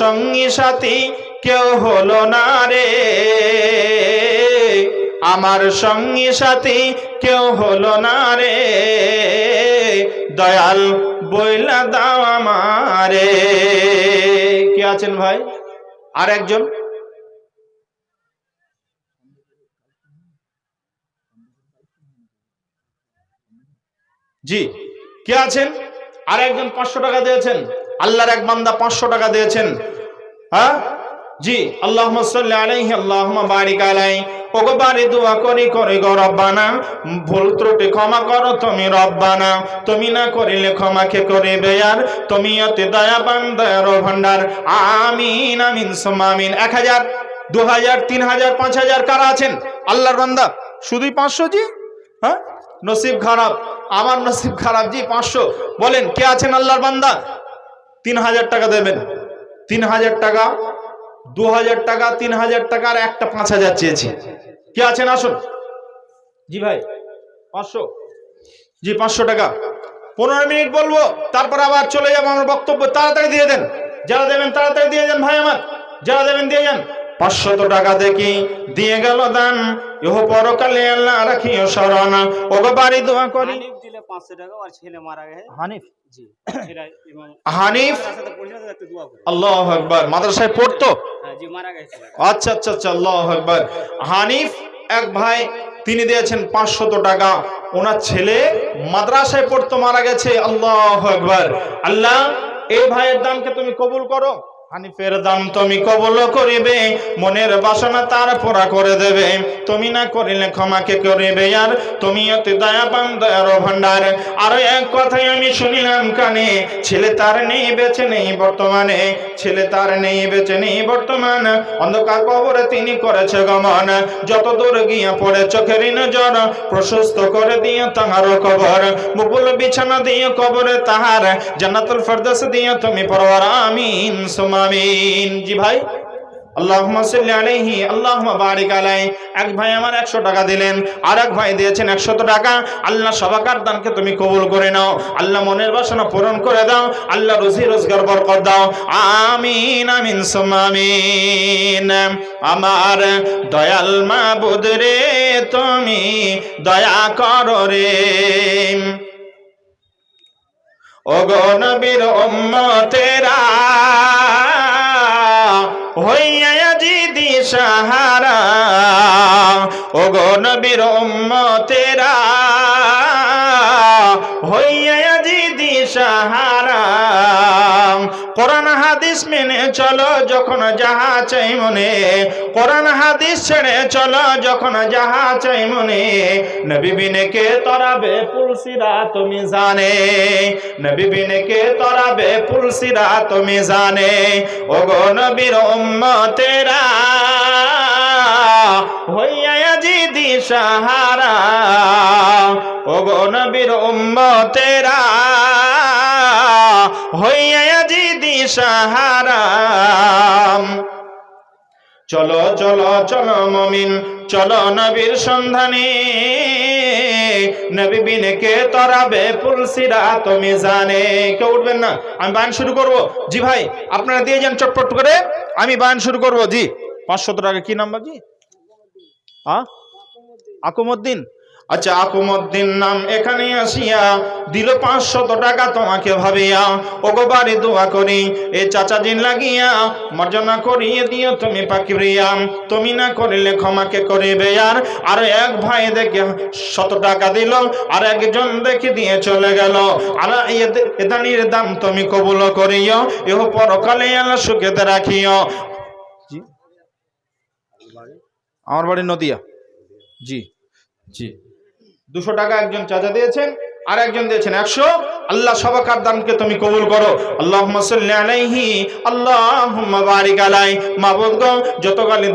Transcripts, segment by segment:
সঙ্গী সাথী কেউ হলো না রে, আমার সঙ্গী সাথী কেউ হলো না রে, দয়াল বইলা দাও আমারে। কে আছেন ভাই? আর একজন জি, কে আছেন? আর একজন 500 টাকা দিয়েছেন, আল্লাহর এক বান্দা 500 টাকা দিয়েছেন। হ্যাঁ জি, আল্লাহুম্মা সাল্লি আলাইহি আল্লাহুম্মা বারিক আলাইহি। ওগো বারে দোয়া করি করে গো রব্বানা, ভুল ত্রুটি ক্ষমা করো তুমি রব্বানা, তুমি না করিলে ক্ষমা কে করিবে আর, তুমি অতি দয়াবান দয়ার ভান্ডার। আমিন আমিন সুম্মা আমিন। 1000 2000 3000 5000 কারা আছেন আল্লাহর বান্দা? শুধুই 500 জি? হ্যাঁ নসিব খারাপ, আমার নসিব খারাপ জি। 500 বলেন কে আছেন আল্লাহর বান্দা? 3000 টাকা দেবেন। 3000 টাকা, 2000 টাকা, 3000 টাকা আর একটা 5000 চেয়েছি। কে আছেন আসুন জি ভাই। 500 জি, 500 টাকা। 15 মিনিট বলবো, তারপর আবার চলে যাবো আমার বক্তব্য। তাড়াতাড়ি দিয়ে দেন, যারা দেবেন তাড়াতাড়ি দিয়ে দেন ভাই আমার, যারা দেবেন দিয়ে যান। 500 টাকা দেখি দিয়ে গেল দান, ইহ পরকালে আল্লাহ রাখিও শরণ। ওগো বাড়ি দোয়া করি। হানিফ দিলে 500 টাকা, আর ছেলে মারা গেছে। হানিফ জি, ছেলে ইমাম হানিফ, সাথে পড়ছিল, একটু দোয়া করে। আল্লাহু আকবার। মাদ্রাসায় পড়তো? হ্যাঁ জি, মারা গেছে। আচ্ছা আচ্ছা আচ্ছা, আল্লাহু আকবার। হানিফ এক ভাই, তিনি দিয়েছেন 500 টাকা। ওনার ছেলে মাদ্রাসায় পড়তো, মারা গেছে। আল্লাহু আকবার। আল্লাহ এই ভাইয়ের দানকে তুমি কবুল করো, হানিফের দান তুমি কবুল করিবে, মনের বাসনা তার পুরা করে দেবে, তুমি না করিলে ক্ষমাকে করিবে আর, তুমি অতি দয়াবান দয়ার ভান্ডার। আরো এক কথাই আমি শুনিলাম কানে, ছেলে তার নেই বেঁচে নেই বর্তমানে, ছেলে তার নেই বেঁচে নেই বর্তমান, অন্ধকার কবরে তিনি করেছে গমন, যত দূর গিয়া পড়ে চোখের নজর, প্রশস্ত করে দিয়ে তাহার কবর, মুকুল বিছানা দিয়ে কবরে তাহার, জান্নাতুল ফেরদৌস দিয়ে তুমি পরওয়ার। আমিন সুম্মা আমিন। জি ভাই, আল্লাহুম্মা সাল্লি আলাইহি আল্লাহুম্মা বারিক আলাইহি। এক ভাই আমার 100 টাকা দিলেন, আর এক ভাই দিয়েছেন 100 টাকা। আল্লাহ সবাকার দানকে তুমি কবুল করে নাও, আল্লাহ মনের বাসনা পূরণ করে দাও, আল্লাহ রুজি রোজগার বরকত দাও। আমিন আমিন সুম্মা আমিন। আমার দয়াল মাবুদ রে, তুমি দয়া করো রে, ওগো নবীর উম্মতেরা হইয়া জিদি সাহারা, ওগো নবীর উম্মতেরা হইয়া জিদি সাহারা। কোরআন হাদিস মেনে চলো যখন যাহা চাই মনে, কোরআন হাদিস ছেড়ে চলো যখন যাহা চাই মনে, নবী বিনে কে তরাবে পুলসিরা তুমি জানে, নবী বিনে কে তরাবে পুলসিরা তুমি জানে। ওগো নবীর উম্মতেরা হইয়া জিদি সাহারা, ওগো নবীর উম্মতেরা হইয়া জিদি সাহারা। চলো চলো চলো মুমিন, চলো নবীর সন্ধানে, নবী বিনে কে তরাবে পুলসিরা তুমি জানে। কেউ উঠবেন না, আমি বায়ান শুরু করব। জি ভাই আপনারা দিয়ে যান চটপট করে, আমি বায়ান শুরু করব। জি 500 টাকা। কি নাম বাকি? আকুমউদ্দিন। আচ্ছা আকুমউদ্দিন নাম এখানে আসিয়া দিল 500 টাকা তোমাকে ভাবিয়া, ওগো বাড়ি দোয়া করি এ চাচাজিন লাগিয়া, মর্যাদা করিয়ে দিও তুমি পাকিরিয়া, তুমি না করিলে ক্ষমাকে করিবে আর। আর এক ভাই দেখে 100 টাকা দিল, আর একজন দেখে দিয়ে চলে গেল। আর এদানির দাম তুমি কবুল করিও, এহ পরকালে আল্লাহ সুখেতে রাখিও। জি আমার বাড়ি নদিয়া। জি জি 200 টাকা একজন চাচা দিয়েছেন, আর একজন দিয়েছেন 100। আল্লাহ সবাকার দানকে তুমি কবুল করো। আল্লাহুম্মা সাল্লি আলাইহি আল্লাহুম্মা বারিক আলাইহি। মাবুদ গো, যত গালি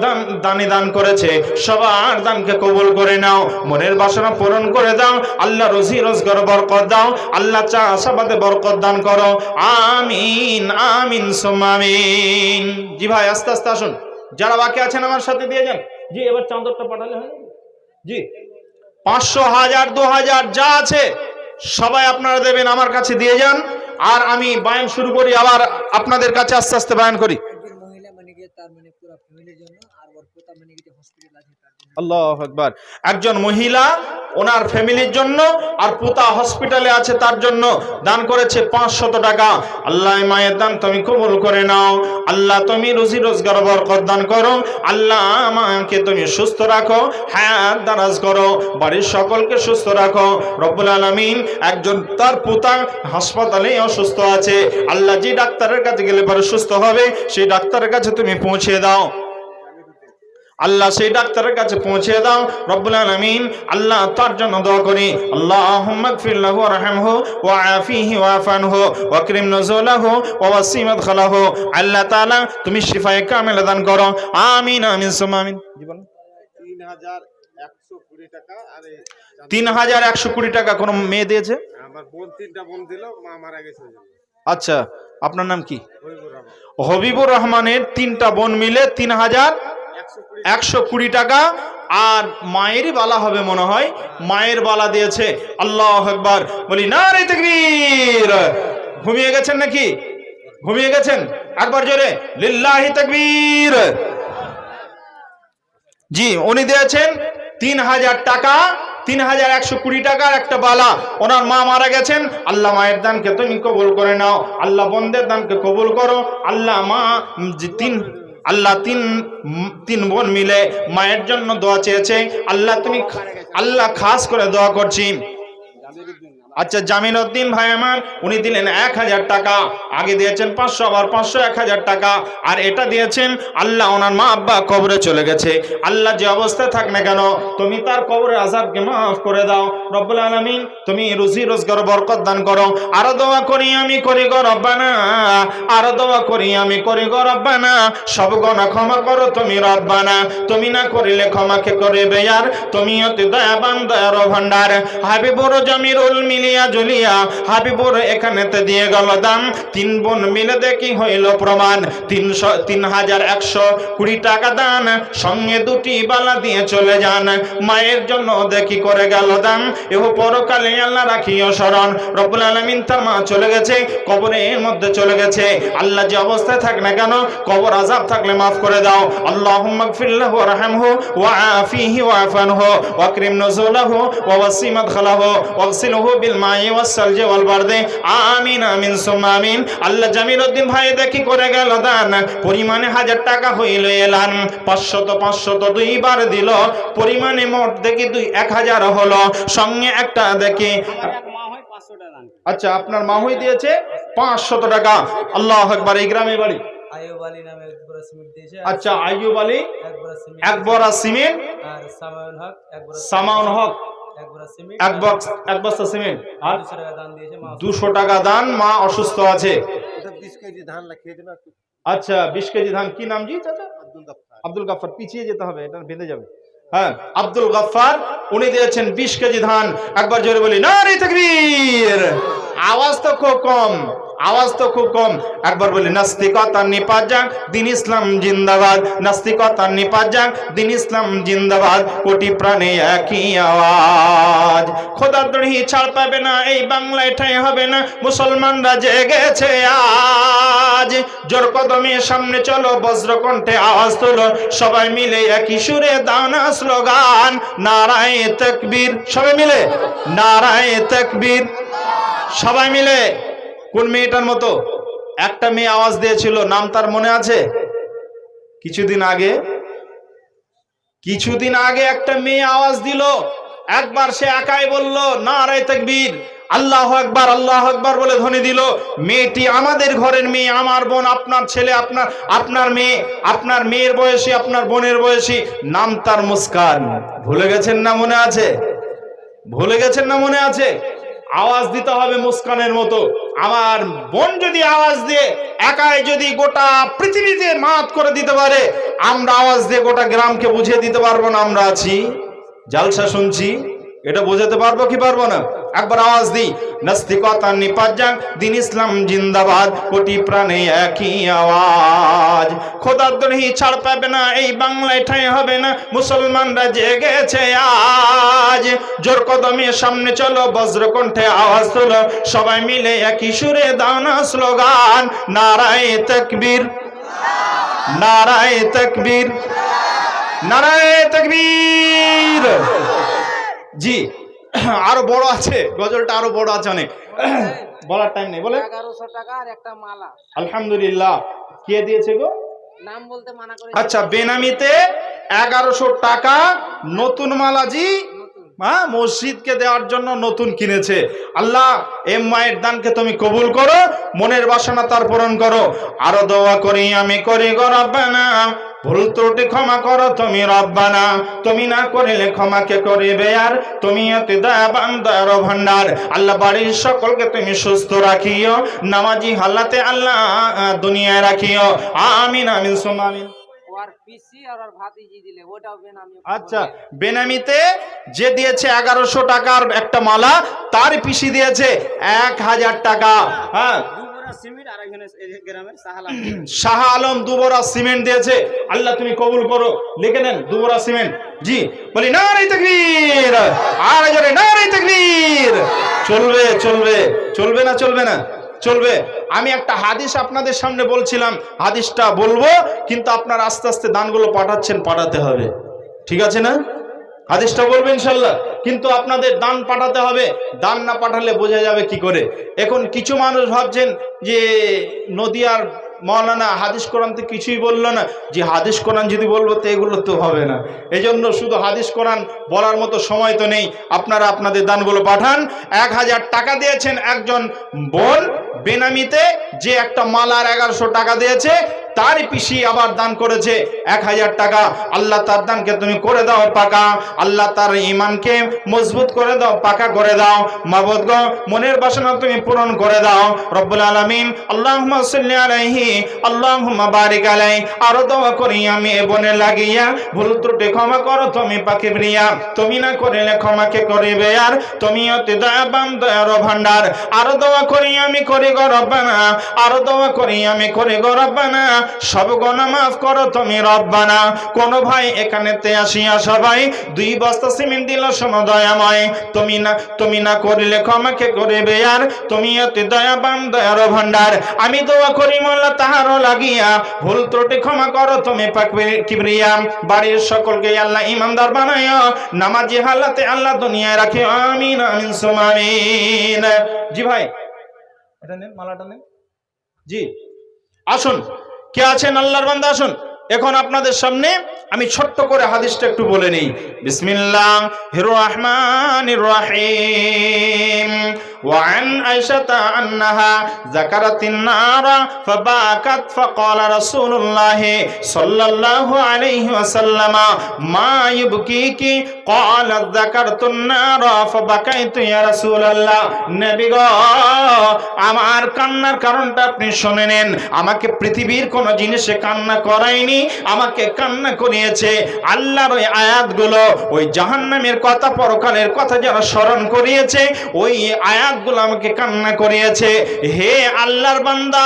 দানি দান করেছে সবার দানকে কবুল করে নাও, মনের বাসনা পূরণ করে দাও, আল্লাহ রুজি রোজগার বরকত দাও, আল্লাহ চাষাবাদে বরকত দান করো। আমিন আমিন সুম্মা আমিন। জি ভাই আস্তে আস্তে আসুন, যারা বাকি আছেন আমার সাথে দিয়ে যান। জি এবার চাঁদরটা পাঠালে হয়। জি 500 1000 2000 যা আছে সবাই আপনারা দেবেন, আমার কাছে দিয়ে যান। আর আমি বয়ান শুরু করি, আবার আপনাদের কাছে আস্তে আস্তে বয়ান করি। একজন মহিলা মানে কি তার মানে পুরো ফ্যামিলির জন্য, আর ওর পোতা মানে কি হসপিটাল আছে তার জন্য। আল্লাহু আকবার। একজন মহিলা ওনার ফ্যামিলির জন্য আর পোতা হসপিটালে আছে তার জন্য দান করেছে 500 টাকা। আল্লাহ মায়ের দান তুমি কবুল করে নাও। আল্লাহ তুমি রুজি রোজগার বরকত দান করো। আল্লাহ আমাকে তুমি সুস্থ রাখো, হায়াত দারাজ করো, বাড়ির সকলকে সুস্থ রাখো রব্বুল আলামিন। একজন তার পোতা হাসপাতালে অসুস্থ আছে, আল্লাহ যে ডাক্তারের কাছে গেলে পরে সুস্থ হবে সেই ডাক্তারের কাছে তুমি পৌঁছে দাও। আল্লাহ সেই ডাক্তারের কাছে পৌঁছে দাও রব্বুল আলামিন। আল্লাহ তার জন্য দোয়া করি, আল্লাহুম্মা গফির লাহু ওয়ারহামহু ওয়াআফিহি ওয়াফানহু ওয়াকরিম নুজুলাহু ওয়াসি মাদখালাহু। আল্লাহ তাআলা তুমি শিফায়ে কামিলা দান করো, আমিন আমিন সুম্মা আমিন। জি বলুন। 3120 টাকা। আরে 3120 টাকা কোন মেয়ে দিয়েছে? আমার বোন, 3টা বোন দিল, মা মারা গেছে ওই জন্য। আচ্ছা, আপনার নাম কি? হবিবুর রহমান। হবিবুর রহমানের 3টা বোন মিলে 3120 টাকা। আর মায়েরই বালা হবে মনে হয়, মায়ের বালা দিয়েছে। আল্লাহু আকবার বলি নারে তাকবীর। ঘুমিয়ে গেছেন নাকি? ঘুমিয়ে গেছেন? একবার জোরে লিল্লাহি তাকবীর। জি, উনি দিয়েছেন 3000 টাকা, 3120 টাকার একটা বালা। ওনার মা মারা গেছেন। আল্লাহ মায়ের দানকে তুমি কবুল করে নাও, আল্লাহ বোনদের দানকে কবুল করো। আল্লাহ মা তিন বোন মিলে মায়ের জন্য দোয়া চেয়েছে। আল্লাহ খাস করে দোয়া করছি। আচ্ছা, জামিনউদ্দিন ভাই আমার, উনি দিলেন 1000 টাকা। আগে দিয়েছেন 500, আবার 500, 1000 টাকা। আর এটা দিয়েছেন, আল্লাহ ওনার মা আব্বা কবরে চলে গেছে। আল্লাহ যে অবস্থায় থাক না কেন তুমি তার কবরের আযাবকে মাফ করে দাও রব্বুল আলামিন। তুমি রুজি রোজগার বরকত দান করো। আরো দোয়া করি আমি করি গো রব্বানা, আরো দোয়া করি আমি করি গো রব্বানা। সব গুনাহ ক্ষমা করো তুমি রব্বানা, তুমি না করিলে ক্ষমা কে করবে यार। তুমি অতি দয়াবান দয়ার ভান্ডার। হাবিবুর জামিরুল মিলিয়া জুলিয়া হাবিবুর এখানেতে দিয়ে গেল দাম। 3 বোন মিলে দেখি হইল প্রমাণ। 3120 টাকা দান, সঙ্গে 2টি বালা দিয়ে চলে যান। মায়ের জন্য দেখি করে গেল দাম। এহ পরকালে আল্লাহ রাখিও শরণ রব্বুল আলামিন। তার মা চলে গেছে, কবরের মধ্যে চলে গেছে। আল্লাহ যে অবস্থায় থাক না কেন কবর আযাব থাকলে মাফ করে দাও। আল্লাহুম্মা গফির লাহু ওয়ারহামহু ওয়াআফিহি ওয়াফানহু ওয়াকরিম নুজুলাহু ওয়াসি মাদখালাহু ওয়াগসিলহু বিল মাই ওয়াসসালজি ওয়াল বারদে, আমিন আমিন সুম্মা আমিন। আল্লাহ জামিলউদ্দিন ভাই দেখি করে গেল দান, পরিমাণে 1000 টাকা হইল এলান। 500 দুইবার দিল, পরিমাণে মোট দেখি 1000 হলো। সঙ্গে একটা দেখি, আমার এক মা হয় 500 টাকা দান করে। আচ্ছা আপনার মা হই দিয়েছে 500 টাকা। আল্লাহু আকবার। এই গ্রামে বাড়ি? আইয়ুব আলী নামে এক বড় সিমেন্ট দিয়েছে। আচ্ছা, আইয়ুব আলী এক বড় সিমেন্ট, এক বড়া সিমেন্ট, আর সামাউল হক এক বড় সামাউল হক এক বড় সিমেন্ট, এক বস্তা সিমেন্ট, আর 200 টাকা দান দিয়েছে। মা 200 টাকা দান। মা অসুস্থ আছে। এটা 20 কেজি ধান লাগিয়ে দেবে একটু। আচ্ছা, 20 কেজি ধান। কি নাম জি চাচা? আব্দুল গাফফার। আব্দুল গাফফার। পিছিয়ে যেতে হবে, এটা বেঁধে যাবে। হ্যাঁ, আব্দুল গাফফার উনি দিয়েছেন 20 কেজি ধান। একবার জোরে বলি নারে তাকবীর। আওয়াজ তো খুব কম, আওয়াজ তো খুব কম। একবার বলি নাস্তিকতা নিপাত যাক, দিন ইসলাম জিন্দাবাদ। নাস্তিকতা নিপাত যাক, দিন ইসলাম জিন্দাবাদ। কোটি প্রাণে একই আওয়াজ। খোদার দড়ি ছাড় পাবে না, এই বাংলায় ঠাঁই হবে না। মুসলমানরা জেগেছে আজ। জোর কদমে সামনে চলো, বজ্রকণ্ঠে আওয়াজ তোলো। সবাই মিলে একই সুরে দাও না স্লোগান, নারায়ে তাকবীর। সবাই মিলে নারায়ে তাকবীর। সবাই মিলে। কোন মেয়েটার মতো একটা মেয়ে আওয়াজ দিয়েছিল, নাম তার মনে আছে? কিছুদিন আগে একটা মেয়ে আওয়াজ দিল। একবার সে একাই বলল নারায়ে তাকবীর, আল্লাহু আকবার, আল্লাহু আকবার বলে ধ্বনি দিল। মেয়েটি আমাদের ঘরের মেয়ে, আমার বোন, আপনার ছেলে, আপনার মেয়ে, আপনার মেয়ের বয়সী, আপনার বোনের বয়সী। নাম তার মুস্কান। ভুলে গেছেন না মনে আছে? ভুলে গেছেন না মনে আছে? আওয়াজ দিতে হবে মুস্কানের মতো। আমার বোন যদি আওয়াজ দিয়ে একাই যদি গোটা পৃথিবীতে মাত করে দিতে পারে, আমরা আওয়াজ দিয়ে গোটা গ্রামকে বুঝিয়ে দিতে পারবো না আমরা আছি। জালসা শুনছি, এটা বোঝাতে পারবো কি পারবো না? একবার আওয়াজ দিই, নাস্তিকতা নিপাত যাক, দিন ইসলাম জিন্দাবাদ, কোটি প্রাণে একই আওয়াজ। খোদার দরহি ছাড় পাবে না, এই বাংলায় ঠাঁই হবে না, মুসলমানরা জেগেছে আজ। জোর কদমে সামনে চলো, বজ্রকণ্ঠে আওয়াজ তোলো, সবাই মিলে একই সুরে দাও না স্লোগান, নারায়ে তাকবীর, নারায়ে তাকবীর, নারায়ে তাকবীর। জি, আরো বড় আছে, গজলটা আরো বড় আছে অনেক, বলার টাইম নেই। বলে 1100 টাকা আর একটা মালা। আলহামদুলিল্লাহ। কে দিয়েছে গো? নাম বলতে মানা করে। আচ্ছা, বেনামিতে 1100 টাকা নতুন মালা, জি হ্যাঁ, মসজিদকে দেওয়ার জন্য নতুন কিনেছে। আল্লাহ এ মায়ের দানকে তুমি কবুল করো, মনের বাসনা তার পূরণ করো। আরো দোয়া করি আমি করি গো রব্বানা, ভুল ত্রুটি ক্ষমা করো তুমি রব্বানা, তুমি না করিলে ক্ষমাকে করিবে আর, তুমি অতি দয়াবান দয়ার ভান্ডার। আল্লাহ বাড়ির সকলকে তুমি সুস্থ রাখিও, নামাজি হালাতে আল্লাহ দুনিয়ায় রাখিও, আমিন আমিন সুম্মা আমিন। আর পিসি আর ভাতিজি দিলে ওটাও বেনামি। আচ্ছা, বেনামিতে যে দিয়েছে 1100 টাকার একটা মালা, তার পিসি দিয়েছে 1000 টাকা। হ্যাঁ, দুবরা সিমেন্ট আর এখানে গ্রামের সাহালা শাহ আলম দুবরা সিমেন্ট দিয়েছে। আল্লাহ তুমি কবুল করো, লিখে নেন দুবরা সিমেন্ট। জি, বলি নারে তাকবীর, আর জোরে নারে তাকবীর। চলবে চলবে চলবে না, চলবে না চলবে। আমি একটা হাদিস আপনাদের সামনে বলছিলাম, হাদিসটা বলবো, কিন্তু আপনারা আস্তে আস্তে দানগুলো পাঠাচ্ছেন, পাঠাতে হবে, ঠিক আছে না? হাদিসটা বলবো ইনশাল্লাহ, কিন্তু আপনাদের দান পাঠাতে হবে। দান না পাঠালে বোঝা যাবে কি করে? এখন কিছু মানুষ ভাবছেন যে নদিয়ার মৌলানা হাদিস কোরআন তো কিছুই বললো না, যে হাদিস কোরআন যদি বলবো তো এগুলো তো হবে না। এই জন্য শুধু হাদিস কোরআন বলার মতো সময় তো নেই। আপনারা আপনাদের দানগুলো পাঠান। 1000 টাকা দিয়েছেন একজন বোন বেনামিতে, যে একটা মালার 1100 টাকা দিয়েছে, তার পিসি আবার দান করেছে 1000 টাকা। আল্লাহ তার দানকে তুমি করে দাও পাকা, আল্লাহ তার ঈমানকে মজবুত করে দাও, পাকা করে দাও। মাবুদ গো, মনের বাসনা তুমি পূরণ করে দাও রব্বুল আলামিন। আল্লাহুম্মা সাল্লি আলাইহি, আল্লাহুম্মা বারিক আলাইহি। আরো দোয়া করি আমি এ বনে লাগিয়া, ভুল ত্রুটি ক্ষমা করো তুমি পাকে প্রিয়া, তুমি না করিলে ক্ষমাকে করিবে আর, তুমি অতি দয়াবান দয়ার ভান্ডার। আরো দোয়া করি আমি করি গো রব্বানা, আরো দোয়া করি আমি করি গো রব্বানা, সব গুনাহ মাফ করো তুমি রব্বানা। কোন ভাই এখানেতে আসিয়া সবাই 2 বস্তা সিমেন্ট দিল সমদয়াময়, তুমি না করিলে ক্ষমাকে করিবে আর, তুমি অতি দয়াবান দয়ার ভান্ডার। আমি দোয়া করি মোল্লা তাহারও লাগিয়া, ভুল ত্রুটি ক্ষমা করো তুমি পাক কিবরিয়া। বাড়ির সকলকে আল্লাহ ইমানদার বানাইও, নামাজি হালাতে আল্লাহ দুনিয়ায় রাখে, আমিন আমিন সুম্মা আমিন। জি ভাই, এটা নেন, মালাটা নেন। জি, আসুন, কে আছেন আল্লাহর বান্দা আসুন। এখন আপনাদের সামনে আমি ছোট্ট করে হাদিসটা একটু বলে নেই। বিসমিল্লাহির রহমানির রহিম। وعن عائشة أنها ذكرت النار فباكت فقال رسول الله صلى الله عليه وسلم ما يبكيك؟ قالت ذكرت النار فبكيت يا رسول الله। নবী গো, আমার কান্নার কারণটা আপনি শুনে নেন। আমাকে পৃথিবীর কোন জিনিসে কান্না করায়নি, আমাকে কান্না করিয়েছে আল্লাহর ওই আয়াতগুলো, ওই জাহান্নামের কথা, পরকালের কথা যারা স্মরণ করিয়েছে, ওই আয়াতগুলো আমাকে কান্না করিয়েছে। হে আল্লাহর বান্দা,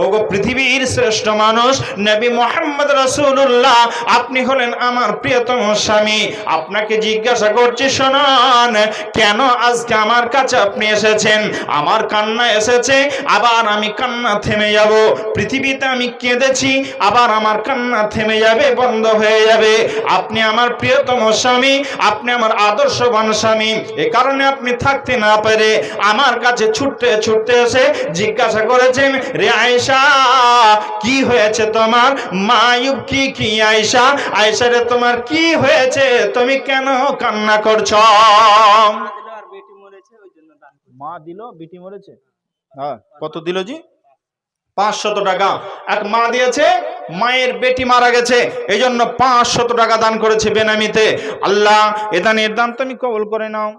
ওগো পৃথিবীর শ্রেষ্ঠ মানুষ নবী মুহাম্মদ রাসূলুল্লাহ, আপনি হলেন আমার প্রিয়তম স্বামী। আপনাকে জিজ্ঞাসা করছি, শুনুন, কেন আজকে আমার কাছে আপনি এসেছেন? আমার কান্না এসেছে, আবার আমি কান্না থেমে যাব। পৃথিবীতে আমি কেঁদেছি, আবার আমার কান্না থেমে যাবে, বন্ধ হয়ে যাবে। আপনি আমার প্রিয়তম স্বামী, আপনি আমার আদর্শবান স্বামী। এ কারণে আপনি থাকতে না পেরে আমার কাছে ছুটতে ছুটতে এসে জিজ্ঞাসা করেছেন, রে আয়েশা, কি হয়েছে তোমার? মায়ুব কি আয়েশা, আয়েশা রে তোমার কি হয়েছে? তুমি কেন কান্না করছো? আর বেটি মরেছে, ওই জন্য দান করি। মা দিল, বেটি মরেছে। হ্যাঁ, কত দিল জি? 500 টাকা। এক মা দিয়েছে, মায়ের বেটি মারা গেছে, এই জন্য 500 টাকা দান করেছে বেনামিতে। আল্লাহ এ দানের দান তুমি কবুল করে নাও।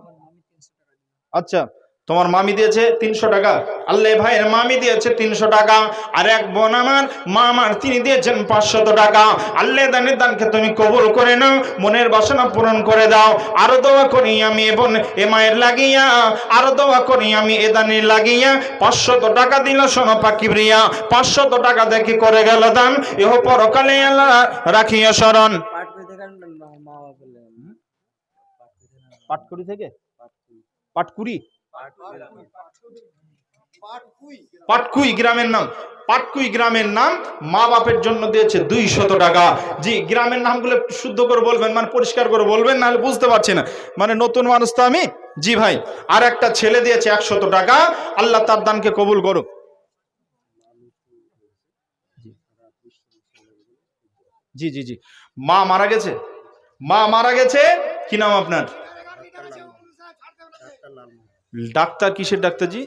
আচ্ছা, তোমার মামি দিয়েছে 300 টাকা, আল্লাহ ভাইয়ের মামি দিয়েছে 300 টাকা, আর এক বোন আমার মা আমার তিনি দিয়েছেন 500 টাকা। আল্লাহ দানের দানকে তুমি কবুল করে নাও, মনের বাসনা পূরণ করে দাও। আরো দোয়া করি আমি এ বোন এ মায়ের লাগিয়া, আরো দোয়া করি আমি এ দানের লাগিয়া। 500 টাকা দিল শোনো পাকিবরিয়া, 500 টাকা দেখি করে গেল দান, এহ পরকালে আল্লাহ রাখিয়া শরণ। পাটকুড়ি থেকে পাটকুড়ি, পাটকুই গ্রামের নাম, পাটকুই গ্রামের নাম মা বাপের জন্য দিয়েছে 200 টাকা। জি, গ্রামের নামগুলো একটু শুদ্ধ করে বলবেন, মানে পরিষ্কার করে বলবেন, নাহলে বুঝতে পারছি না, মানে নতুন মানুষ তো আমি। জি ভাই, আর একটা ছেলে দিয়েছে 100 টাকা, আল্লাহ তার দানকে কবুল করুক। জি জি জি, মা মারা গেছে, মা মারা গেছে, কি নাম আপনার? ডাক্তার কিসের ডাক্তার জি?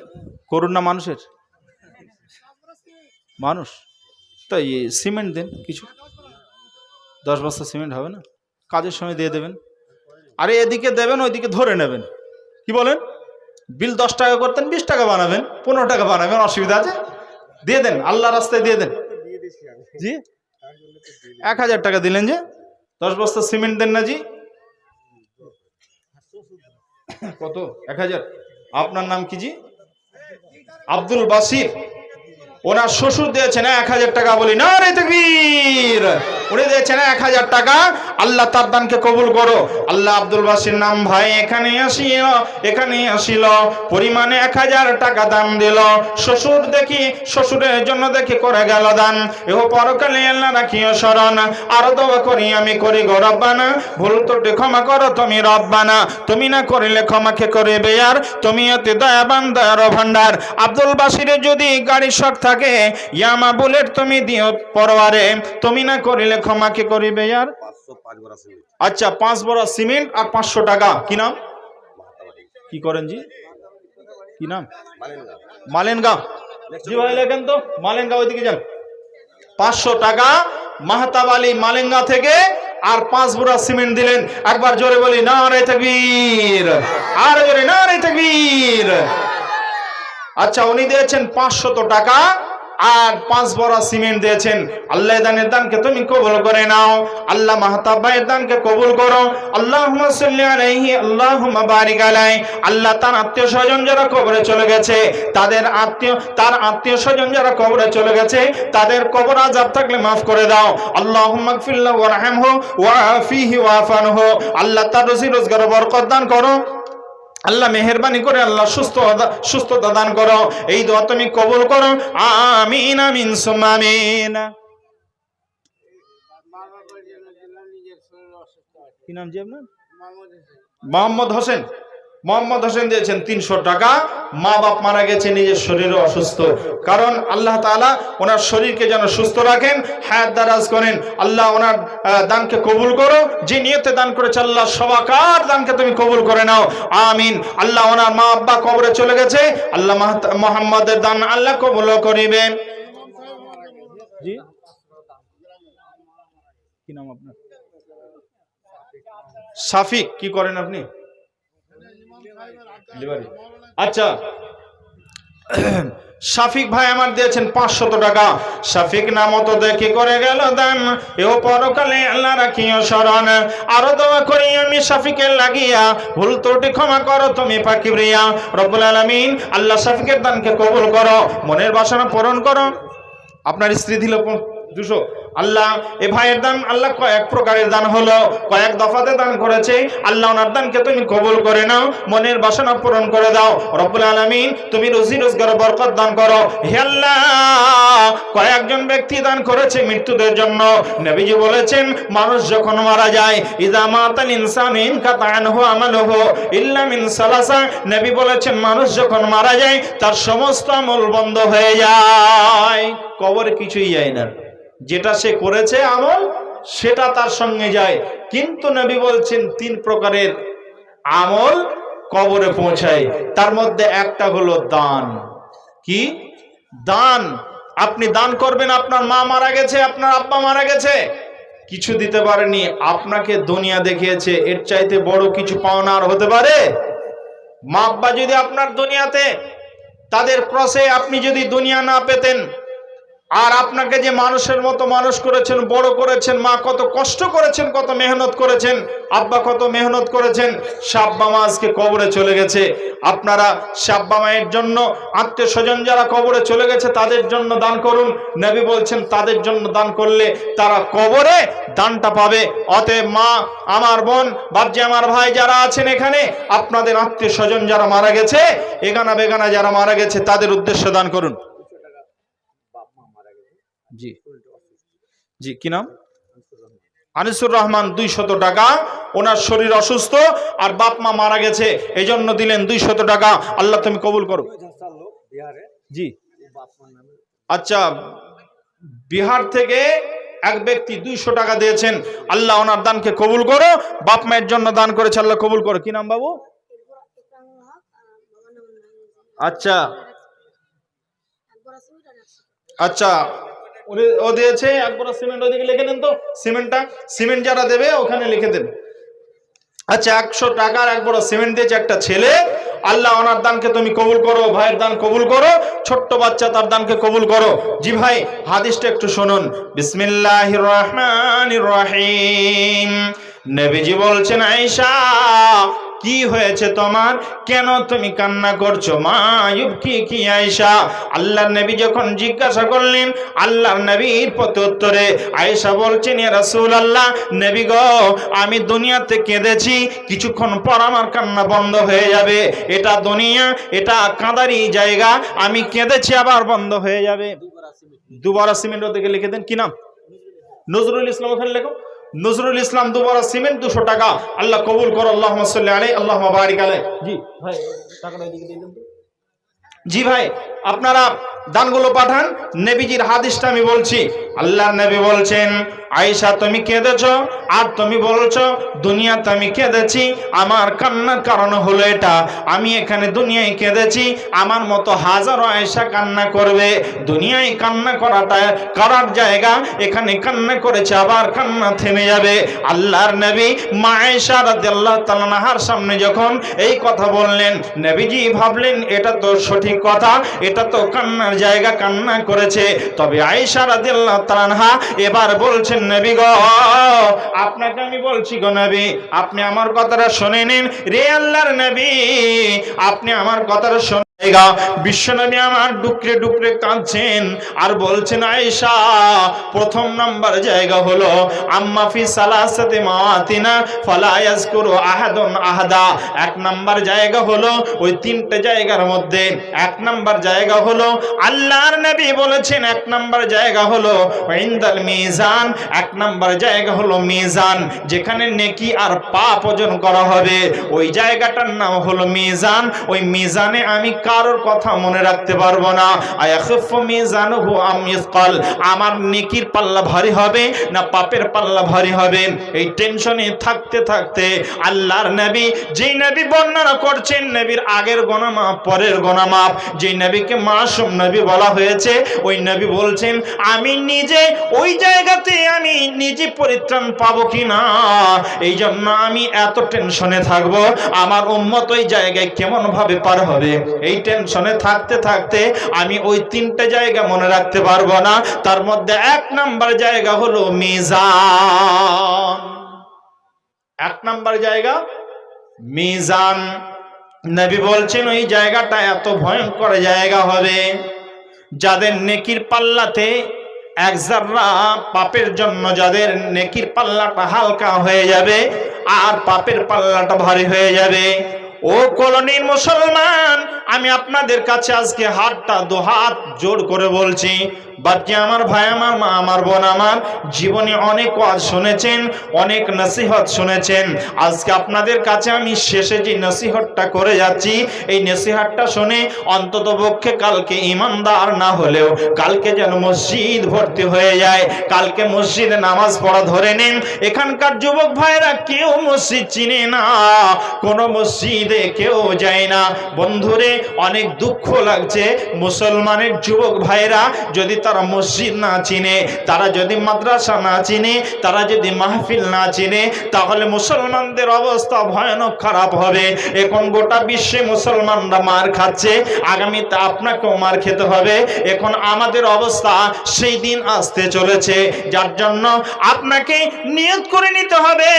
করুন না মানুষের, মানুষ তাই সিমেন্ট দেন কিছু, 10 বস্তা সিমেন্ট হবে না? কাজের সময় দিয়ে দেবেন, আরে এদিকে দেবেন ওইদিকে ধরে নেবেন, কি বলেন? বিল 10 টাকা করতেন 20 টাকা বানাবেন, 15 টাকা বানাবেন, অসুবিধা আছে? দিয়ে দেন, আল্লাহ রাস্তায় দিয়ে দেন। জি, 1000 টাকা দিলেন যে, 10 বস্তা সিমেন্ট দেন না জি? কত? 1000। আপনার নাম কি জি? আব্দুল বাসির। ওনার শ্বশুর দিয়েছেন 1000 টাকা, বলি নারে তাকবীর। উনি দিয়েছেন 1000 টাকা, আল্লাহ তার দানকে কবুল করো। আল্লাহ আব্দুল বাসির নাম ভাই এখানে আসিল পরিমাণে 1000 টাকা দান দিল। শ্বশুর দেখি, শ্বশুরের জন্য দেখি করে গেল দান, এহ পরকালে আল্লাহ রাখিও শরণ। আরো দোয়া করি আমি করি গো রব্বানা, ভুল ত্রুটি ক্ষমা করো তুমি রব্বানা, তুমি না করিলে ক্ষমা কে করবে আর, তুমি অতি দয়াবান দয়ার ভান্ডার। আব্দুল বাসিরের যদি গাড়ির শখ থাকে, ইয়ামা বুলেট তুমি দিও পরওয়ারে, তুমি না করিলে ক্ষমা কে করিবে আর। আচ্ছা, 5 বড়া সিমেন্ট আর 500 টাকা। কি নাম? কি করেন জি? কি নাম? মালেনগা। জি ভাই লেখেন তো, মালেনগা, ওইদিকে যান। 500 টাকা মাহতাব আলী মালেঙ্গা থেকে, আর 5 বড়া সিমেন্ট দিলেন। একবার জোরে বলি নারে তাকবীর, আর জোরে নারে তাকবীর। আচ্ছা, উনি দিয়েছেন 500 টাকা আর 5 বড়া সিমেন্ট দিয়েছেন। আল্লাহ দানের দানকে তুমি কবুল করে নাও, আল্লাহ মাহতাব ভাইয়ের দানকে কবুল করো। আল্লাহুম্মা সাল্লি আলাইহি, আল্লাহুম্মা বারিক আলাইহি। আল্লাহ তার আত্মীয় স্বজন যারা কবরে চলে গেছে, তার আত্মীয় স্বজন যারা কবরে চলে গেছে, তাদের কবর আযাব থাকলে মাফ করে দাও। আল্লাহুম্মা গফিরলাহু ওয়ারহামহু ওয়াআফিহি ওয়াফানহু। আল্লাহ তার রুজি রোজগারে বরকত দান করো। আল্লাহ মেহেরবানি করে আল্লাহ সুস্থতা দান করো। এই দোয়া তুমি কবুল করো, আমিন আমিন সুম্মা আমিন। কি নাম জি আপনার? মোহাম্মদ হোসেন। মোহাম্মদ হোসেন দিয়েছেন 300 টাকা। মা বাপ মারা গেছে, নিজের শরীরে অসুস্থ, কারণ আল্লাহ তাআলা ওনার শরীরকে যেন সুস্থ রাখেন, হায়াত দারাজ করেন। আল্লাহ ওনার দানকে কবুল করো, যে নিয়তে দান করেছে আল্লাহ সবাকার দানকে তুমি কবুল করে নাও, আমিন। আল্লাহ ওনার মা আব্বা কবরে চলে গেছে, আল্লাহ মোহাম্মদের দান আল্লাহ কবুল করিবেন। জি, কি নাম আপনার? শাফিক। কি করেন আপনি? আচ্ছা, শাফিক ভাই আমার দিয়েছেন 500 টাকা। শাফিক নাম তো দেখি করে গেল দান, এও পরকালে আল্লাহ রাখিও শরণ। আরো দোয়া করি আমি শাফিকের লাগিয়া, ভুল ত্রুটি ক্ষমা করো তুমি পাকিবরিয়া রব্বুল আলামিন। আল্লাহ শাফিকের দানকে কবুল করো, মনের বাসনা পূরণ করো। আপনার স্ত্রী দিল 200। আল্লাহ এ ভাইয়ের দান আল্লাহ কয়েক প্রকারের দান হলো, কয়েক দফাতে দান করেছে, আল্লাহ ওনার দানকে তুমি কবুল করে নাও, মনের বাসনা পূরণ করে দাও রব্বুল আলামিন। তুমি রুজি রোজগারে বরকত দান করো হে আল্লাহ। কয়েকজন ব্যক্তি দান করেছে মৃত্যুদের জন্য। নবীজি বলেছেন, মানুষ যখন মারা যায়, ইযা মাতাল ইনসানু ইনকাতা আনহু আমালুহু ইল্লা মিন সালাসা। নবী বলেছেন, মানুষ যখন মারা যায় তার সমস্ত আমল বন্ধ হয়ে যায়, কবরে কিছুই যায় না, যেটা সে করেছে আমল সেটা তার সঙ্গে যায়। কিন্তু নবী বলছেন 3 প্রকারের আমল কবরে পৌঁছায়, তার মধ্যে একটা হলো দান। কি দান? আপনি দান করবেন, আপনার মা মারা গেছে, আপনার আব্বা মারা গেছে, কিছু দিতে পারেনি, আপনাকে দুনিয়া দেখিয়েছে, এর চাইতে বড় কিছু পাওনা আর হতে পারে? মা আব্বা যদি আপনার দুনিয়াতে তাদের ক্রসে আপনি যদি দুনিয়া না পেতেন, আর আপনাকে যে মানুষের মতো মানুষ করেছেন, বড় করেছেন, মা কত কষ্ট করেছেন, কত মেহনত করেছেন, আব্বা কত মেহনত করেছেন, সে আব্বা মা আজকে কবরে চলে গেছে। আপনারা সে আব্বা মায়ের জন্য, আত্মীয় স্বজন যারা কবরে চলে গেছে তাদের জন্য দান করুন। নবী বলছেন তাদের জন্য দান করলে তারা কবরে দানটা পাবে। অতএব মা আমার, বোন, বাপজি আমার, ভাই যারা আছেন এখানে, আপনাদের আত্মীয় স্বজন যারা মারা গেছে, এগানা বেগানা যারা মারা গেছে, তাদের উদ্দেশ্যে দান করুন। জি জি, কি নাম? আনিসুর রহমান, 200 টাকা। ওনার শরীর অসুস্থ আর বাপ মা মারা গেছে, এই জন্য দিলেন 200 টাকা। আল্লাহ তুমি কবুল করো। জি আচ্ছা, বিহার থেকে এক ব্যক্তি 200 টাকা দিয়েছেন, আল্লাহ ওনার দানকে কবুল করো। বাপ মায়ের জন্য দান করেছে, আল্লাহ কবুল করো। কি নাম বাবু? আচ্ছা আচ্ছা, ও দিয়েছে এক বড় সিমেন্ট। ওদিকে লিখে দেন তো সিমেন্টটা, সিমেন্ট যারা দেবে ওখানে লিখে দেন। আচ্ছা, 100 টাকার এক বড় সিমেন্ট দিয়েছে একটা ছেলে, আল্লাহ ওনার দানকে তুমি কবুল করো। ভাইয়ের দান কবুল করো, ছোট্ট বাচ্চা তার দানকে কবুল করো। জি ভাই, হাদিসটা একটু শুনুন। বিসমিল্লাহির রহমানির রহিম। নবীজি বলছেন, আয়েশা কি হয়েছে তোমার, কেন তুমি কান্না করছো? মা ইউবকি কি আয়েশা? আল্লাহর নবী যখন জিজ্ঞাসা করলেন, আল্লাহর নবীর প্রত্যুত্তরে আয়েশা বলছেন, ইয়া রাসূলুল্লাহ, নবী গো, আমি দুনিয়াতে কেঁদেছি, কিছুক্ষণ পর আমার কান্না বন্ধ হয়ে যাবে। এটা দুনিয়া, এটা কাঁদারি জায়গা, আমি কেঁদেছি আবার বন্ধ হয়ে যাবে। দুবারা সিমেন্ট ওদিকে লিখে দেন। কি নাম? নজরুল ইসলাম, ওখানে লেখো নজরুল ইসলাম, দুবারা সিমেন্ট 200 টাকা। আল্লাহ কবুল করো। আল্লাহুম্মা সাল্লি আলাইহি, আল্লাহুম্মা বারিক আলাইহি। জি ভাই, টাকাটা এদিকে দিয়ে দেন তো। জি ভাই, আপনারা দানগুলো পাঠান। নবীজির হাদিসটা আমি বলছি। আল্লাহর নবী বলছেন, আয়েশা তুমি কেঁদেছো আর তুমি বলছো দুনিয়াতে আমি কেঁদেছি। আমার কান্নার কারণ হলো এটা, আমি এখানে দুনিয়ায় কেঁদেছি, আমার মতো হাজারো আয়েশা কান্না করবে। দুনিয়ায় কান্না করার জায়গা, এখানে কান্না করেছে আবার কান্না থেমে যাবে। আল্লাহর নবী মা আয়েশা রাদিয়াল্লাহু তাআলা আনহার সামনে যখন এই কথা বললেন, নবীজি ভাবলেন এটা তো সঠিক কথা, এটা তো কান্নার জায়গা, কান্না করেছে। তবে আয়েশা রাদিয়াল্লাহু তাআলা আনহা এবার বলছেন, নবী গো, আপনাকে আমি বলছি গো নবী, আপনি আমার কথাটা শুনে নিন। রে আল্লাহর নবী, আপনি আমার কথাটা শুনে বিশ্বনবী আমার ডুকরে ডুকরে কাঁদছেন আর বলছেন, আয়েশা, প্রথম নাম্বার জায়গা হলো আম্মা ফি সালাসাতি মাওয়াতিনা ফালা ইয়াজকুরু আহাদুন আহাদা। এক নাম্বার জায়গা হলো ওই 3টে জায়গার মধ্যে, এক নাম্বার জায়গা হলো আল্লাহর নবী বলেছেন, এক নাম্বার জায়গা হলো ইনদাল মিজান, এক নাম্বার জায়গা হলো মিজান, যেখানে নেকি আর পাপ ওজন করা হবে, ওই জায়গাটার নাম হলো মিজান। ওই মিজানে আমি কারোর কথা মনে রাখতে পারবো না। আয়াখিফু মিজানুহু আম ইসকাল, আমার নেকির পাল্লা ভারী হবে না পাপের পাল্লা ভারী হবে, এই টেনশনে থাকতে থাকতে আল্লাহর নবী, যেই নবী বর্ণনা করছেন নবীর আগের গুনাহ মাফ, পরের গুনাহ মাফ, যেই নবীকে মাসুম নবী বলা হয়েছে, ওই নবী বলছেন, আমি নিজে ওই জায়গাতে আমি নিজে পরিত্রাণ পাবো কিনা, এই জন্য আমি এত টেনশনে থাকবো, আমার উম্মত ওই জায়গায় কেমন ভাবে পার হবে, এই টেনশনে থাকতে থাকতে আমি ওই 3টে জায়গা মনে রাখতে পারবো না। তার মধ্যে 1 নাম্বার জায়গা হলো মিজান। 1 নাম্বার জায়গা মিজান। নবী বলছেন ওই জায়গাটা এত ভয়ঙ্কর জায়গা হবে, যাদের নেকির পাল্লাতে 1 যাররা পাপের জন্য যাদের নেকির পাল্লাটা হালকা হয়ে যাবে আর পাপের পাল্লাটা ভারী হয়ে যাবে। ও কলোনির মুসলমান, আমি আপনাদের কাছে আজকে হাতটা দুহাত জোর করে বলছি, বাচ্চা আমার, ভাই আমার, মা আমার, বোন আমার, জীবনে অনেক ওয়াজ শুনেছেন, অনেক নসিহত শুনেছেন, আজকে আপনাদের কাছে আমি শেষে যে নসিহতটা করে যাচ্ছি, এই নসিহতটা শুনে অন্তত পক্ষে কালকে ইমানদার না হলেও কালকে যেন মসজিদ ভর্তি হয়ে যায়, কালকে মসজিদে নামাজ পড়া ধরে নেন। এখানকার যুবক ভাইরা কেউ মসজিদ চিনে না, কোনো মসজিদে কেউ যায় না। বন্ধুরে, অনেক দুঃখ লাগছে মুসলমানের যুবক ভাইরা যদি তারা মসজিদ না চিনে, তারা যদি মাদ্রাসা না চিনে, তারা যদি মাহফিল না চিনে, তাহলে মুসলমানদের অবস্থা ভয়ানক খারাপ হবে। এখন গোটা বিশ্বে মুসলমানরা মার খাচ্ছে, আগামীতে আপনাকেও মার খেতে হবে। এখন আমাদের অবস্থা সেই দিন আসতে চলেছে, যার জন্য আপনাকে নিয়ত করে নিতে হবে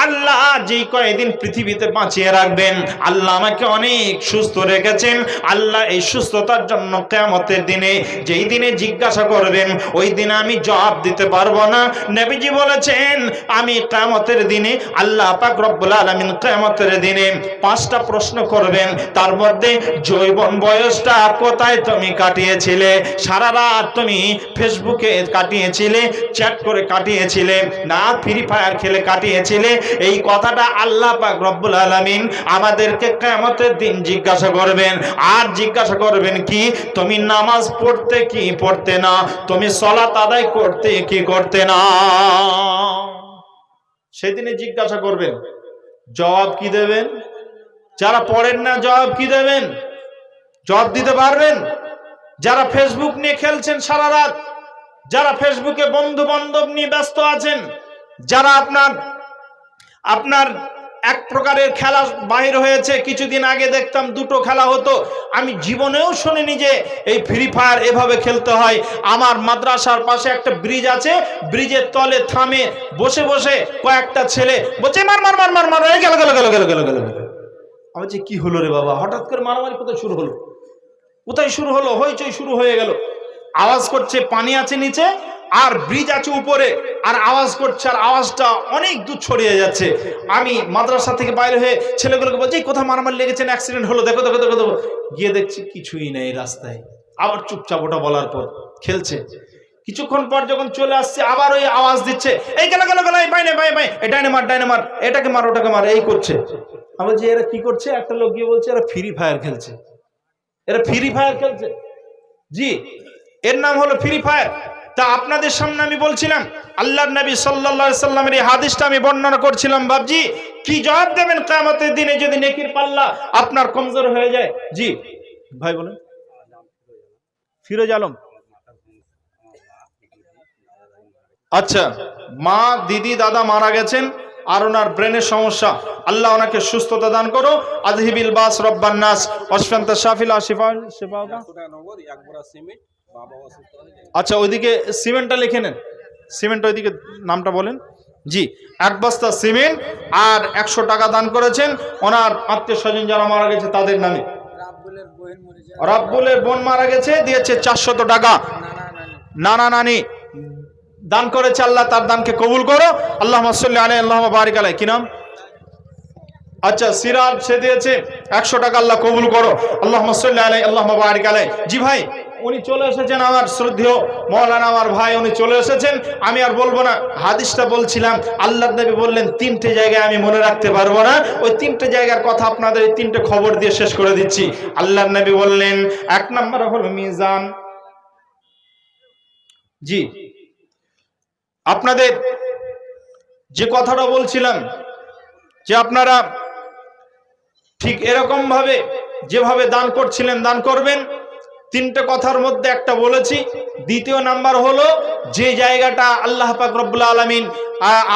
আল্লাহ যেই কয়েকদিন পৃথিবীতে বাঁচিয়ে রাখবেন, আল্লাহ আমাকে অনেক সুস্থ রেখেছেন, আল্লাহ এই সুস্থতার জন্য কিয়ামতের দিনে যেই দিনে জিজ্ঞাসা করবেন ওই দিনে আমি জবাব দিতে পারবো না। নবীজি বলেছেন আমি কিয়ামতের দিনে আল্লাহ পাক রব্বুল আলামিন কিয়ামতের দিনে 5টা প্রশ্ন করবেন। তার মধ্যে যৌবন বয়সটা কোথায় তুমি কাটিয়েছিলে? সারা রাত তুমি ফেসবুকে কাটিয়েছিলে, চ্যাট করে কাটিয়েছিলে, না ফ্রি ফায়ার খেলে কাটিয়েছিলে? এই কথাটা আল্লাহ পাক রব্বুল আলামিন আমাদেরকে কিয়ামতের দিন জিজ্ঞাসা করবেন। আর জিজ্ঞাসা করবেন কি? তুমি নামাজ পড়তে কি পড়তে না, তুমি সালাত আদায় করতে কি করতে না। সেদিনে জিজ্ঞাসা করবেন, জবাব কি দেবেন? যারা পড়েন না জবাব কি দেবেন? জবাব দিতে পারবেন? যারা ফেসবুক নিয়ে খেলছেন সারা রাত, যারা ফেসবুকে বন্ধু বান্ধব নিয়ে ব্যস্ত আছেন, যারা আপনার এক প্রকারের খেলা বাহির হয়েছে। কিছুদিন আগে দেখতাম 2টো খেলা হতো, আমি জীবনেও শুনিনি যে এই ফ্রি ফায়ার এভাবে খেলতে হয়। আমার মাদ্রাসার পাশে একটা ব্রিজ আছে, ব্রিজের তলে থামে বসে বসে কয়েকটা ছেলে বলছে মার মার মার মার মার, এই গেল গেল গেল গেল গেল গেল। আমি বলছি কি হলো রে বাবা, হঠাৎ করে মারামারি কোথায় শুরু হলো? কোথায় শুরু হলো? হইচই শুরু হয়ে গেল। আওয়াজ করছে, পানি আছে নিচে আর ব্রিজ আছে উপরে, আর আওয়াজ করছে, আর আওয়াজটা অনেক দূর ছড়িয়ে যাচ্ছে। আমি মাদ্রাসা থেকে বাইরে হয়ে ছেলেগুলোকে বলছি কোথায় মারামারি লেগেছেন, অ্যাক্সিডেন্ট হলো, দেখো দেখো দেখো দেখো। গিয়ে দেখছি কিছুই নেই রাস্তায়। আবার চুপচাপ ওটা বলার পর খেলছে। কিছুক্ষণ পর যখন চলে আসছে আবার ওই আওয়াজ দিচ্ছে, এই গেল গেল গেল, বাইনে বাই বাই, ডাইনে মার ডাইনে মার, এটাকে মার ওটাকে মার, এই করছে। আমি বলছি এরা কি করছে? একটা লোক গিয়ে বলছে এরা ফ্রি ফায়ার খেলছে। এরা ফ্রি ফায়ার খেলছে? জি, এর নাম হলো ফ্রি ফায়ার। তা আপনাদের সামনে আমি বলছিলাম আল্লাহর নবী সাল্লাল্লাহু আলাইহি সাল্লামের এই হাদিসটা আমি বর্ণনা করছিলাম। বাবজি কি জবাব দেবেন কিয়ামতের দিনে যদি নেকির পাল্লা আপনার কমজোর হয়ে যায়? জি ভাই বলেন। ফিরোজ আলম, আচ্ছা, মা দিদি দাদা মারা গেছেন আর ওনার ব্রেনের সমস্যা, আল্লাহ ওনাকে সুস্থতা দান করো। আযহিবিল বাস রব্বান নাস ওয়াশফান্তা শাফিলা শিফা শিফা। আচ্ছা ওইদিকে সিমেন্টটা লিখে নেন, সিমেন্ট ওইদিকে নামটা বলেন। জি, 1 বস্তা সিমেন্ট আর 100 টাকা দান করেছেন ওনার আত্মীয় স্বজন যারা মারা গেছে তাদের নামে। রাব্বুলের বোন মারা গেছে, দিয়েছে 400 টাকা। নানা নানি দান করেছে, আল্লাহ তার দানকে কবুল করো। আল্লাহুম্মা সাল্লি আলাইহি আল্লাহুম্মা বারিক আলাইহি। কি নাম? আচ্ছা সিরাজ, সে দিয়েছে 100 টাকা, আল্লাহ কবুল করো। আল্লাহুম্মা সাল্লি আলাইহি আল্লাহুম্মা বারিক আলাইহি। জি ভাই উনি চলে এসেছেন, আমার শ্রদ্ধেয় মাওলানা আমার ভাই উনি চলে এসেছেন। আমি আর বলবো না, হাদিসটা বলছিলাম আল্লাহর নবী বললেন 3টে জায়গায় আমি মনে রাখতে পারবো না, ওই 3টে জায়গার কথা আপনাদের এই 3টে খবর দিয়ে শেষ করে দিচ্ছি। আল্লাহর নবী বললেন 1 নম্বর হলো মিজান। জি, আপনাদের যে কথাটা বলছিলাম যে আপনারা ঠিক এরকম ভাবে যেভাবে দান করছিলেন দান করবেন। 3টে কথার মধ্যে একটা বলেছি। দ্বিতীয় নাম্বার হলো যে জায়গাটা আল্লাহ পাক রব্বুল আলামিন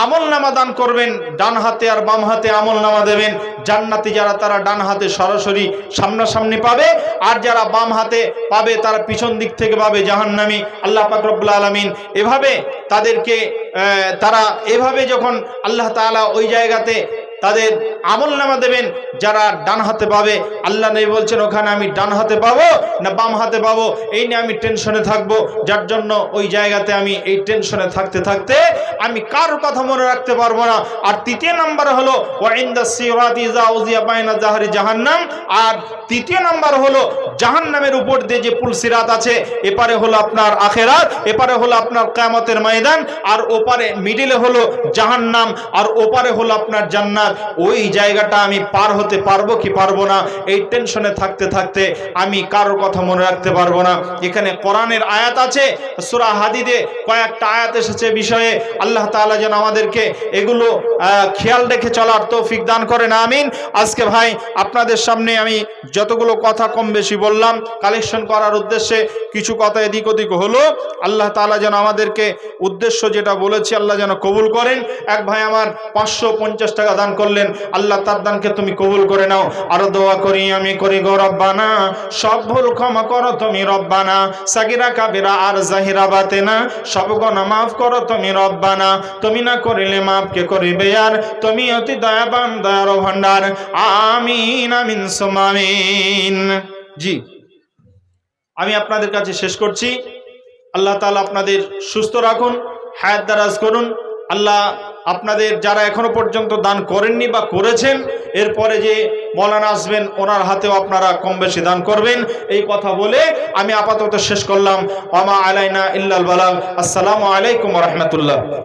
আমল নামা দান করবেন, ডান হাতে আর বাম হাতে আমল নামা দেবেন। জান্নাতি যারা তারা ডান হাতে সরাসরি সামনাসামনি পাবে, আর যারা বাম হাতে পাবে তারা পিছন দিক থেকে পাবে জাহান্নামী। আল্লাহ পাক রব্বুল আলামিন এভাবে তাদেরকে তারা এভাবে যখন আল্লাহ তাআলা ওই জায়গাতে তাদের আমল নামা দেবেন যারা ডান হাতে পাবে, আল্লাহ নবী বলছেন ওখানে আমি ডান হাতে পাবো না বাম হাতে পাবো এই নিয়ে আমি টেনশনে থাকবো, যার জন্য ওই জায়গাতে আমি এই টেনশনে থাকতে থাকতে আমি কারোর কথা মনে রাখতে পারবো না। আর 3য় নাম্বার হলো ওয়াইন্দা সিরাতি ইযা উযিয়া বাইনা জাহরি জাহান্নাম। আর 3য় নাম্বার হলো জাহান্নামের উপর দিয়ে যে পুল সিরাত আছে, এপারে হলো আপনার আখেরাত, এপারে হলো আপনার কিয়ামতের ময়দান, আর ওপারে মিডিলে হলো জাহান্নাম, আর ওপারে হলো আপনার জান্নাত। ওই জায়গাটা আমি পার হতে পারবো কি পারবো না, এই টেনশনে থাকতে থাকতে আমি কারোর কথা মনে রাখতে পারবো না। এখানে কোরআনের আয়াত আছে, সূরা হাদিদে কয়েকটা আয়াত এসেছে বিষয়ে। আল্লাহ তাআলা যেন আমাদেরকে এগুলো খেয়াল রেখে চলার তৌফিক দান করেন, আমিন। আজকে ভাই আপনাদের সামনে আমি যতগুলো কথা কম বেশি বললাম, কালেকশন করার উদ্দেশ্যে কিছু কথা এদিক ওদিক হলো। আল্লাহ তাআলা যেন আমাদেরকে উদ্দেশ্য যেটা বলেছি আল্লাহ যেন কবুল করেন। এক ভাই আমার 550 টাকা দান করলেন, আল্লাহ তার দানকে তুমি কবুল করে নাও। আরো দোয়া করি আমি করি গো রব্বানা, সব ভুল ক্ষমা করো তুমি রব্বানা, সাগিরা কাবিরা আর জাহিরা বাতেনা, সব গুনাহ মাফ করো তুমি রব্বানা, তুমি না করিলে মাফ কে করিবে আর, তুমি অতি দয়াবান দয়ার ভান্ডার, আমিন আমিন সুম্মা আমিন। জি, আমি আপনাদের কাছে শেষ করছি। আল্লাহ তাআলা আপনাদের সুস্থ রাখুন, হায়াত দারাজ করুন। আল্লাহ আপনাদের যারা এখনো পর্যন্ত দান করেননি বা করেছেন, এরপরে যে মৌলানা আসবেন ওনার হাতেও আপনারা কম বেশি দান করবেন, এই কথা বলে আমি আপাতত শেষ করলাম। ওয়া মা আলাইনা ইল্লাল বালাগ। আসসালামু আলাইকুম ওয়া রাহমাতুল্লাহ।